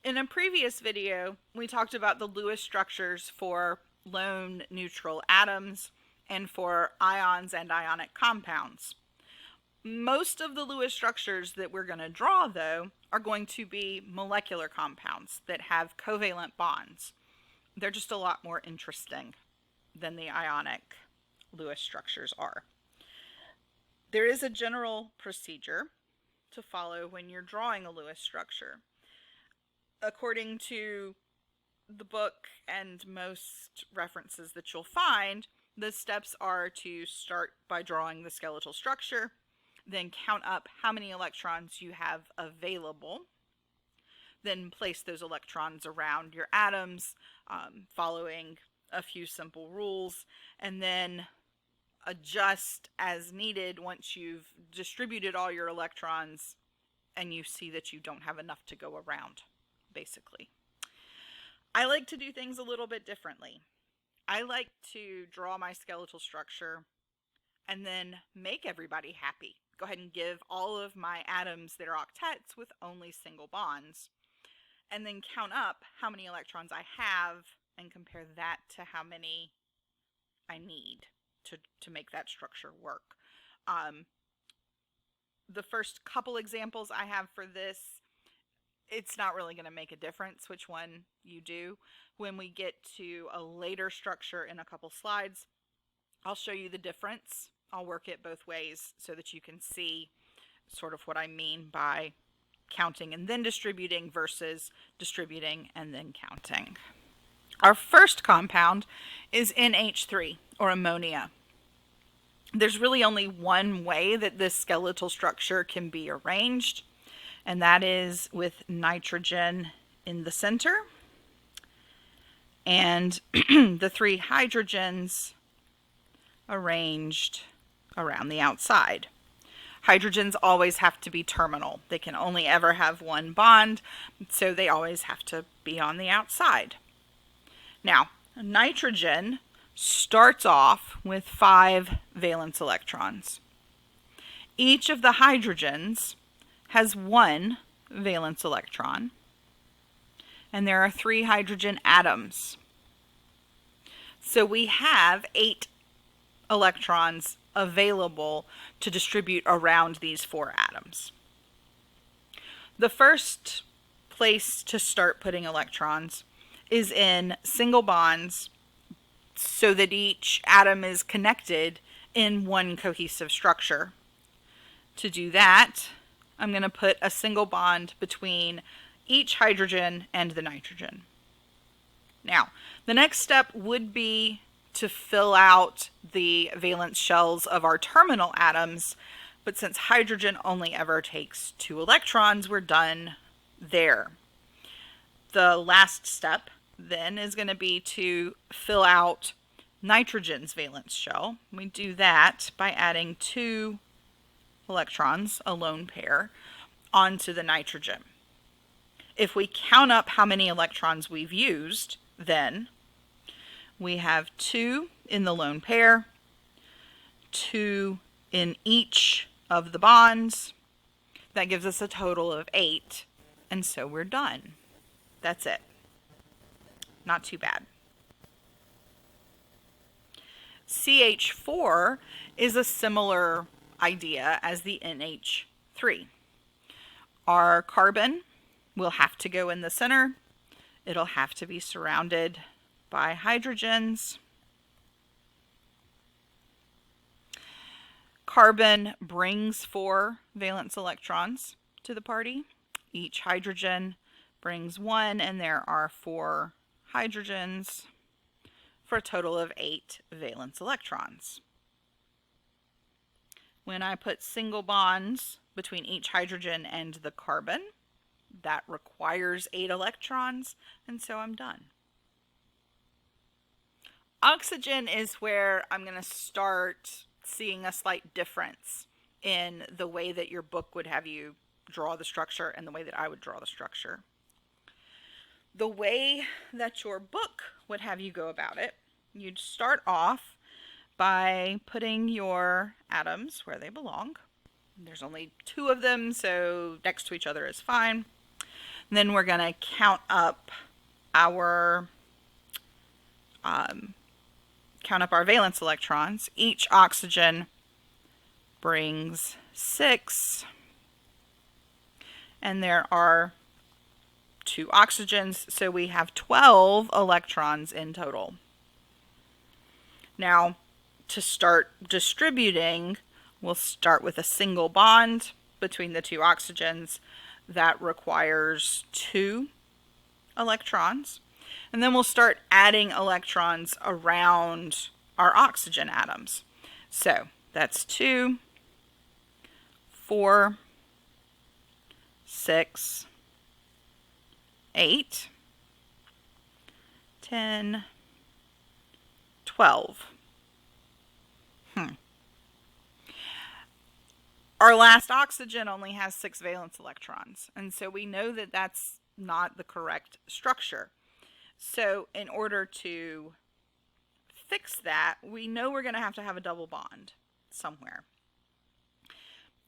In a previous video, we talked about the Lewis structures for lone neutral atoms and for ions and ionic compounds. Most of the Lewis structures that we're going to draw, though, are going to be molecular compounds that have covalent bonds. They're just a lot more interesting than the ionic Lewis structures are. There is a general procedure to follow when you're drawing a Lewis structure. According to the book and most references that you'll find, the steps are to start by drawing the skeletal structure, then count up how many electrons you have available, then place those electrons around your atoms, following a few simple rules, and then adjust as needed once you've distributed all your electrons and you see that you don't have enough to go around, basically. I like to do things a little bit differently. I like to draw my skeletal structure and then make everybody happy. Go ahead and give all of my atoms that are octets with only single bonds, and then count up how many electrons I have and compare that to how many I need to make that structure work. The first couple examples I have for this, it's not really going to make a difference which one you do. When we get to a later structure in a couple slides, I'll show you the difference. I'll work it both ways so that you can see sort of what I mean by counting and then distributing versus distributing and then counting. Our first compound is NH3, or ammonia. There's really only one way that this skeletal structure can be arranged, and that is with nitrogen in the center and the 3 hydrogens arranged around the outside. Hydrogens always have to be terminal. They can only ever have one bond, so they always have to be on the outside. Now, nitrogen starts off with 5 valence electrons. Each of the hydrogens has 1 valence electron, and there are 3 hydrogen atoms. So we have 8 electrons available to distribute around these 4 atoms. The first place to start putting electrons is in single bonds so that each atom is connected in one cohesive structure. To do that, I'm going to put a single bond between each hydrogen and the nitrogen. Now, the next step would be to fill out the valence shells of our terminal atoms, but since hydrogen only ever takes 2 electrons, we're done there. The last step then is going to be to fill out nitrogen's valence shell. We do that by adding 2 electrons, a lone pair, onto the nitrogen. If we count up how many electrons we've used, then we have 2 in the lone pair, 2 in each of the bonds. That gives us a total of 8, and so we're done. That's it. Not too bad. CH4 is a similar idea as the NH3. Our carbon will have to go in the center. It'll have to be surrounded by hydrogens. Carbon brings 4 valence electrons to the party. Each hydrogen brings 1, and there are 4 hydrogens for a total of 8 valence electrons. When I put single bonds between each hydrogen and the carbon, that requires 8 electrons, and so I'm done. Oxygen is where I'm going to start seeing a slight difference in the way that your book would have you draw the structure and the way that I would draw the structure. The way that your book would have you go about it, you'd start off by putting your atoms where they belong. There's only 2 of them, so next to each other is fine. And then we're going to count up our valence electrons. Each oxygen brings 6, and there are 2 oxygens, so we have 12 electrons in total. Now, to start distributing, we'll start with a single bond between the 2 oxygens. That requires 2 electrons. And then we'll start adding electrons around our oxygen atoms. So that's 2, 4, 6, 8, 10, 12. Our last oxygen only has 6 valence electrons, and so we know that that's not the correct structure. So in order to fix that, we know we're going to have a double bond somewhere.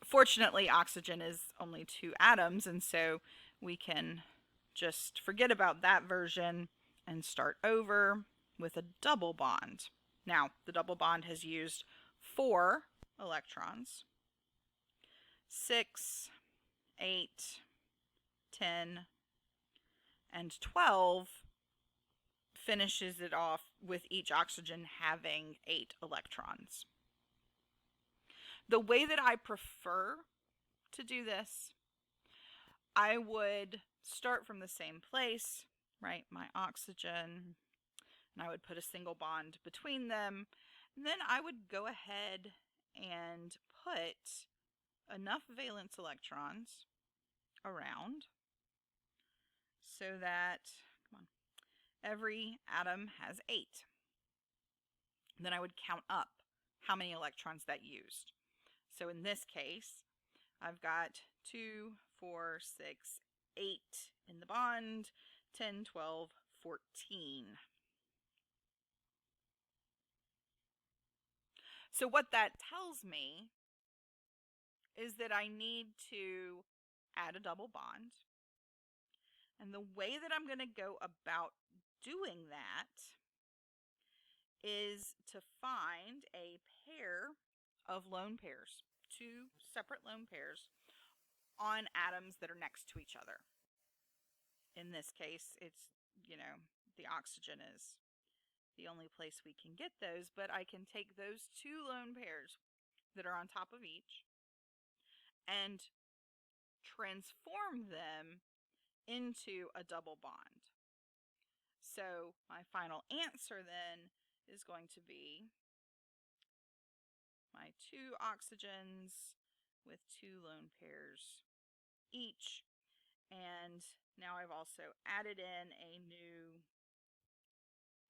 Fortunately, oxygen is only 2 atoms, and so we can just forget about that version and start over with a double bond. Now, the double bond has used 4 electrons. 6, 8, 10, and 12 finishes it off with each oxygen having 8 electrons. The way that I prefer to do this, I would start from the same place, right? My oxygen, and I would put a single bond between them. And then I would go ahead and put enough valence electrons around so that, every atom has 8. Then I would count up how many electrons that used. So in this case, I've got 2, 4, 6, 8 in the bond, 10, 12, 14. So what that tells me is that I need to add a double bond. And the way that I'm going to go about doing that is to find a pair of lone pairs, 2 separate lone pairs on atoms that are next to each other. In this case, it's, the oxygen is the only place we can get those, but I can take those 2 lone pairs that are on top of each and transform them into a double bond. So my final answer then is going to be my 2 oxygens with 2 lone pairs each. And now I've also added in a new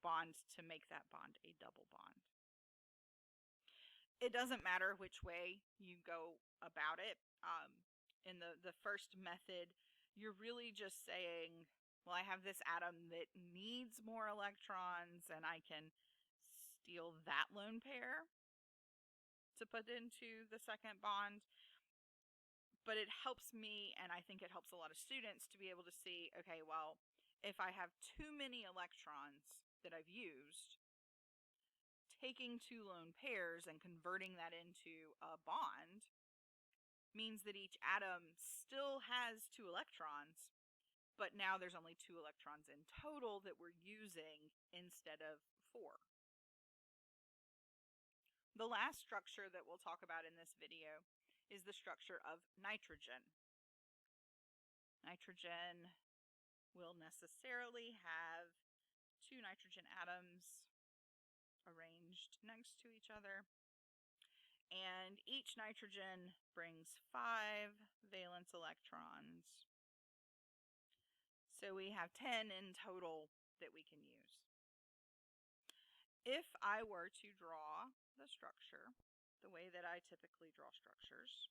bond to make that bond a double bond. It doesn't matter which way you go about it. In the first method, you're really just saying, well, I have this atom that needs more electrons, and I can steal that lone pair to put into the second bond. But it helps me, and I think it helps a lot of students to be able to see, okay, well, if I have too many electrons that I've used, taking 2 lone pairs and converting that into a bond means that each atom still has 2 electrons, but now there's only 2 electrons in total that we're using instead of 4. The last structure that we'll talk about in this video is the structure of nitrogen. Nitrogen will necessarily have 2 nitrogen atoms arranged next to each other. And each nitrogen brings 5 valence electrons. So we have 10 in total that we can use. If I were to draw the structure the way that I typically draw structures,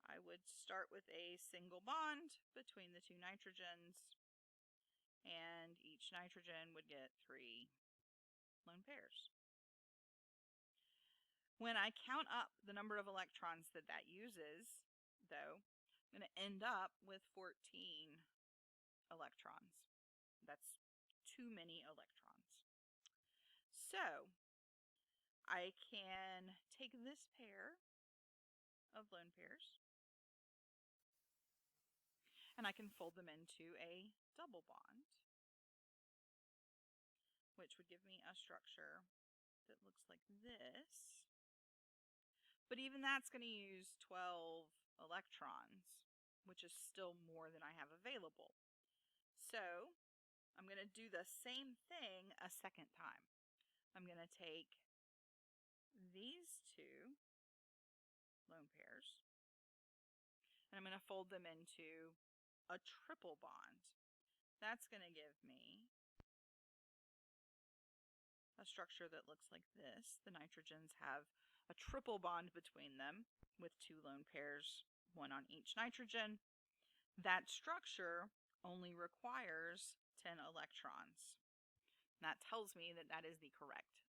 I would start with a single bond between the 2 nitrogens, and each nitrogen would get 3 lone pairs. When I count up the number of electrons that uses, though, I'm going to end up with 14 electrons. That's too many electrons. So I can take this pair of lone pairs and I can fold them into a double bond, which would give me a structure that looks like this. But even that's going to use 12 electrons, which is still more than I have available. So I'm going to do the same thing a second time. I'm going to take these two lone pairs and I'm going to fold them into a triple bond. That's going to give me a structure that looks like this. The nitrogens have a triple bond between them with two lone pairs, one on each nitrogen. That structure only requires 10 electrons. That tells me that that is the correct